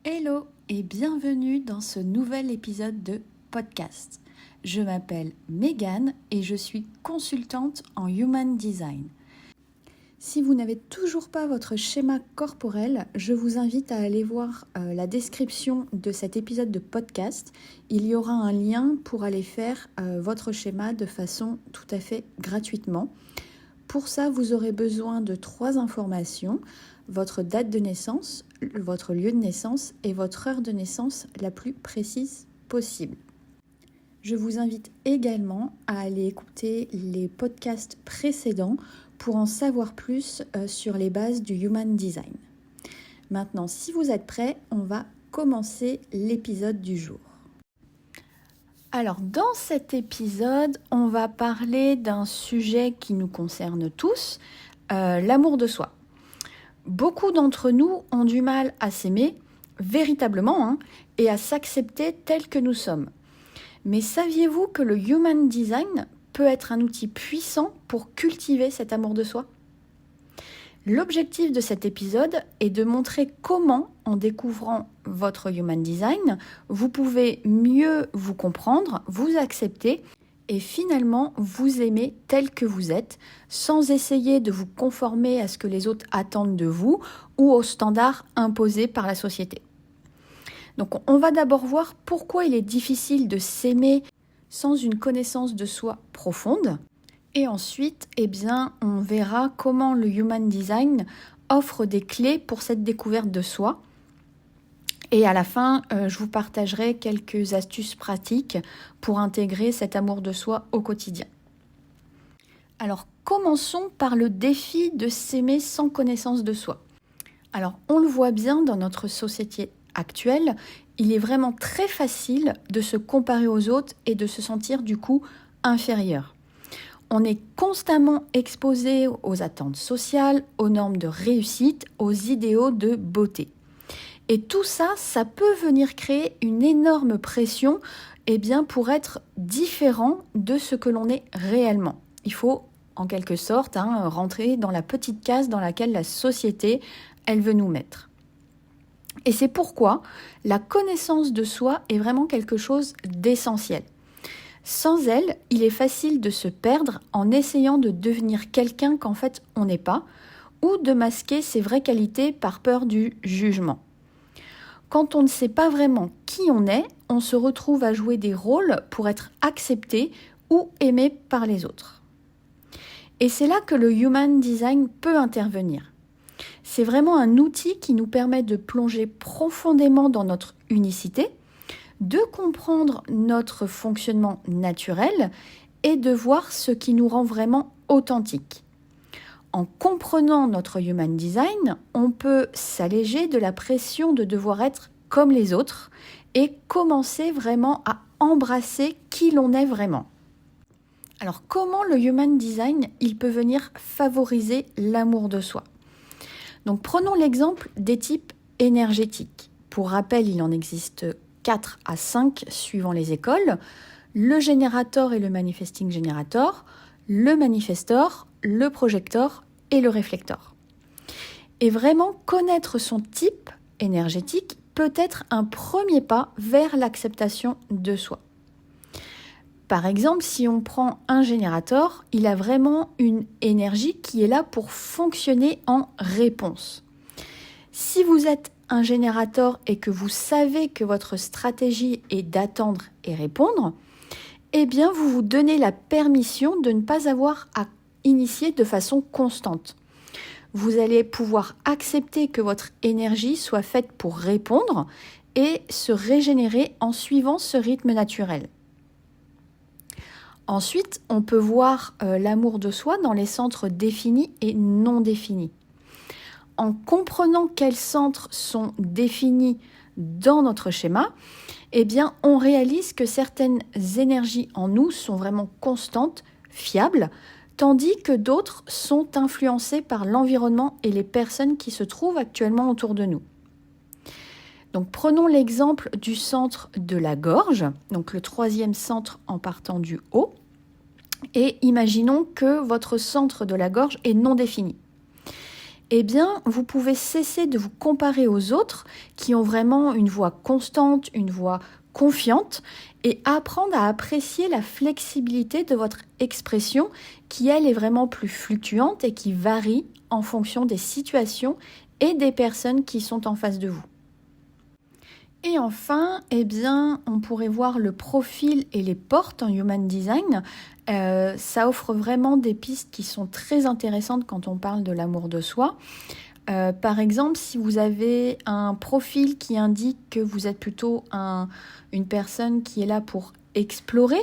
Hello et bienvenue dans ce nouvel épisode de podcast. Je m'appelle Megan et je suis consultante en Human Design. Si vous n'avez toujours pas votre schéma corporel, je vous invite à aller voir la description de cet épisode de podcast. Il y aura un lien pour aller faire votre schéma de façon tout à fait gratuitement. Pour ça, vous aurez besoin de 3 informations: votre date de naissance, votre lieu de naissance et votre heure de naissance la plus précise possible. Je vous invite également à aller écouter les podcasts précédents pour en savoir plus sur les bases du Human Design. Maintenant, si vous êtes prêts, on va commencer l'épisode du jour. Alors, dans cet épisode, on va parler d'un sujet qui nous concerne tous, l'amour de soi. Beaucoup d'entre nous ont du mal à s'aimer véritablement et à s'accepter tel que nous sommes. Mais saviez-vous que le Human Design peut être un outil puissant pour cultiver cet amour de soi ? L'objectif de cet épisode est de montrer comment, en découvrant votre Human Design, vous pouvez mieux vous comprendre, vous accepter et finalement vous aimer tel que vous êtes, sans essayer de vous conformer à ce que les autres attendent de vous ou aux standards imposés par la société. Donc on va d'abord voir pourquoi il est difficile de s'aimer sans une connaissance de soi profonde. Et ensuite, on verra comment le Human Design offre des clés pour cette découverte de soi. Et à la fin, je vous partagerai quelques astuces pratiques pour intégrer cet amour de soi au quotidien. Alors, commençons par le défi de s'aimer sans connaissance de soi. Alors, on le voit bien dans notre société actuelle, il est vraiment très facile de se comparer aux autres et de se sentir du coup inférieur. On est constamment exposé aux attentes sociales, aux normes de réussite, aux idéaux de beauté. Et tout ça, ça peut venir créer une énorme pression pour être différent de ce que l'on est réellement. Il faut en quelque sorte rentrer dans la petite case dans laquelle la société, elle veut nous mettre. Et c'est pourquoi la connaissance de soi est vraiment quelque chose d'essentiel. Sans elle, il est facile de se perdre en essayant de devenir quelqu'un qu'en fait on n'est pas, ou de masquer ses vraies qualités par peur du jugement. Quand on ne sait pas vraiment qui on est, on se retrouve à jouer des rôles pour être accepté ou aimé par les autres. Et c'est là que le Human Design peut intervenir. C'est vraiment un outil qui nous permet de plonger profondément dans notre unicité, de comprendre notre fonctionnement naturel et de voir ce qui nous rend vraiment authentiques. En comprenant notre Human Design, on peut s'alléger de la pression de devoir être comme les autres et commencer vraiment à embrasser qui l'on est vraiment. Alors, comment le Human Design, il peut venir favoriser l'amour de soi ? Donc, prenons l'exemple des types énergétiques. Pour rappel, il en existe 4 à 5 suivant les écoles, le générateur et le manifesting générateur, le manifestor, le projecteur et le réflecteur. Et vraiment, connaître son type énergétique peut être un premier pas vers l'acceptation de soi. Par exemple, si on prend un générateur, il a vraiment une énergie qui est là pour fonctionner en réponse. Si vous êtes un générateur et que vous savez que votre stratégie est d'attendre et répondre, vous vous donnez la permission de ne pas avoir à initier de façon constante. Vous allez pouvoir accepter que votre énergie soit faite pour répondre et se régénérer en suivant ce rythme naturel. Ensuite, on peut voir l'amour de soi dans les centres définis et non définis. En comprenant quels centres sont définis dans notre schéma, on réalise que certaines énergies en nous sont vraiment constantes, fiables, tandis que d'autres sont influencées par l'environnement et les personnes qui se trouvent actuellement autour de nous. Donc prenons l'exemple du centre de la gorge, donc le 3e centre en partant du haut, et imaginons que votre centre de la gorge est non défini. eh bien, vous pouvez cesser de vous comparer aux autres qui ont vraiment une voix constante, une voix confiante, et apprendre à apprécier la flexibilité de votre expression qui, elle, est vraiment plus fluctuante et qui varie en fonction des situations et des personnes qui sont en face de vous. Et enfin, eh bien, on pourrait voir le profil et les portes en Human Design. Ça offre vraiment des pistes qui sont très intéressantes quand on parle de l'amour de soi. Par exemple, si vous avez un profil qui indique que vous êtes plutôt une personne qui est là pour explorer,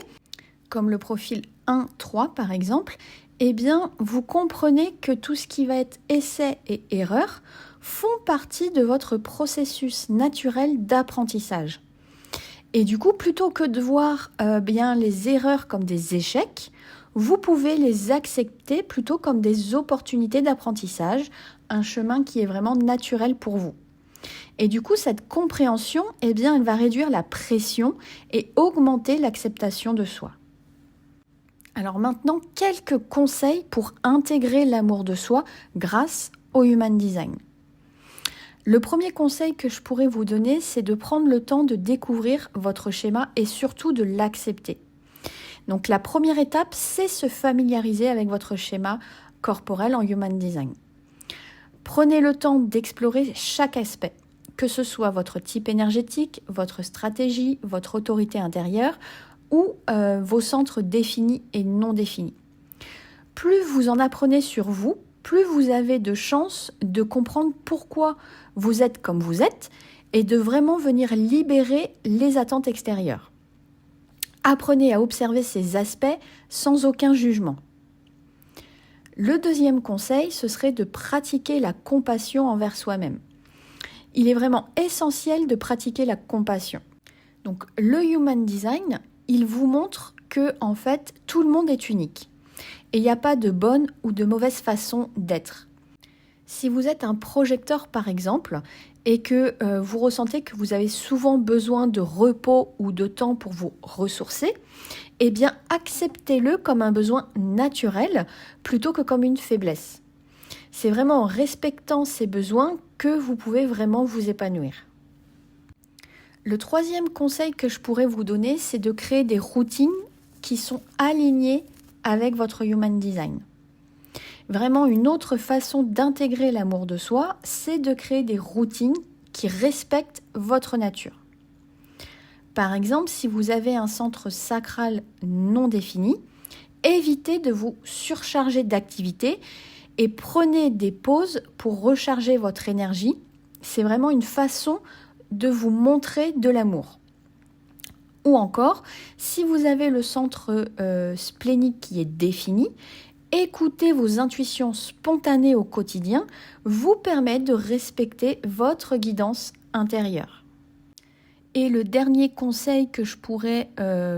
comme le profil 1-3 par exemple, eh bien, vous comprenez que tout ce qui va être essai et erreur font partie de votre processus naturel d'apprentissage. Et du coup, plutôt que de voir bien les erreurs comme des échecs, vous pouvez les accepter plutôt comme des opportunités d'apprentissage, un chemin qui est vraiment naturel pour vous. Et du coup, cette compréhension, eh bien, elle va réduire la pression et augmenter l'acceptation de soi. Alors maintenant, quelques conseils pour intégrer l'amour de soi grâce au Human Design. Le premier conseil que je pourrais vous donner, c'est de prendre le temps de découvrir votre schéma et surtout de l'accepter. Donc la première étape, c'est se familiariser avec votre schéma corporel en Human Design. Prenez le temps d'explorer chaque aspect, que ce soit votre type énergétique, votre stratégie, votre autorité intérieure ou vos centres définis et non définis. Plus vous en apprenez sur vous, plus vous avez de chances de comprendre pourquoi vous êtes comme vous êtes et de vraiment venir libérer les attentes extérieures. Apprenez à observer ces aspects sans aucun jugement. Le deuxième conseil, ce serait de pratiquer la compassion envers soi-même. Il est vraiment essentiel de pratiquer la compassion. Donc, le Human Design, il vous montre que, en fait, tout le monde est unique. Et il n'y a pas de bonne ou de mauvaise façon d'être. Si vous êtes un projecteur par exemple et que vous ressentez que vous avez souvent besoin de repos ou de temps pour vous ressourcer, eh bien acceptez-le comme un besoin naturel plutôt que comme une faiblesse. C'est vraiment en respectant ces besoins que vous pouvez vraiment vous épanouir. Le troisième conseil que je pourrais vous donner, c'est de créer des routines qui sont alignées avec votre Human Design. Vraiment, une autre façon d'intégrer l'amour de soi, c'est de créer des routines qui respectent votre nature. Par exemple, si vous avez un centre sacral non défini, évitez de vous surcharger d'activités et prenez des pauses pour recharger votre énergie. C'est vraiment une façon de vous montrer de l'amour. Ou encore, si vous avez le centre splénique qui est défini, écouter vos intuitions spontanées au quotidien vous permet de respecter votre guidance intérieure. Et le dernier conseil que je pourrais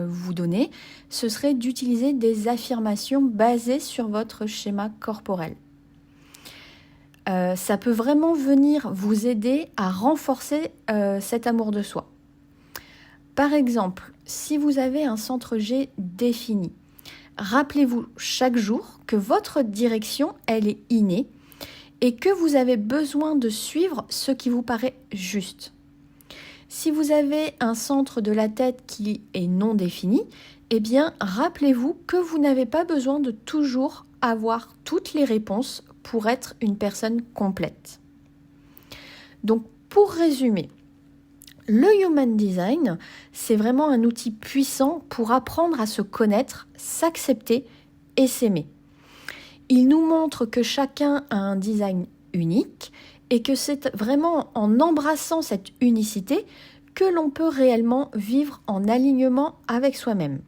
vous donner, ce serait d'utiliser des affirmations basées sur votre schéma corporel. Ça peut vraiment venir vous aider à renforcer cet amour de soi. Par exemple, si vous avez un centre G défini, rappelez-vous chaque jour que votre direction, elle est innée et que vous avez besoin de suivre ce qui vous paraît juste. Si vous avez un centre de la tête qui est non défini, eh bien, rappelez-vous que vous n'avez pas besoin de toujours avoir toutes les réponses pour être une personne complète. Donc, pour résumer, le Human Design, c'est vraiment un outil puissant pour apprendre à se connaître, s'accepter et s'aimer. Il nous montre que chacun a un design unique et que c'est vraiment en embrassant cette unicité que l'on peut réellement vivre en alignement avec soi-même.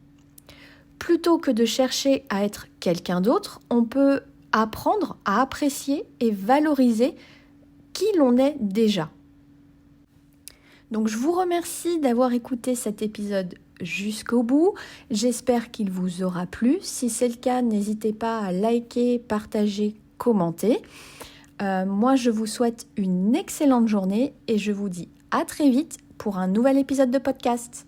Plutôt que de chercher à être quelqu'un d'autre, on peut apprendre à apprécier et valoriser qui l'on est déjà. Donc je vous remercie d'avoir écouté cet épisode jusqu'au bout. J'espère qu'il vous aura plu. Si c'est le cas, n'hésitez pas à liker, partager, commenter. Moi, je vous souhaite une excellente journée et je vous dis à très vite pour un nouvel épisode de podcast.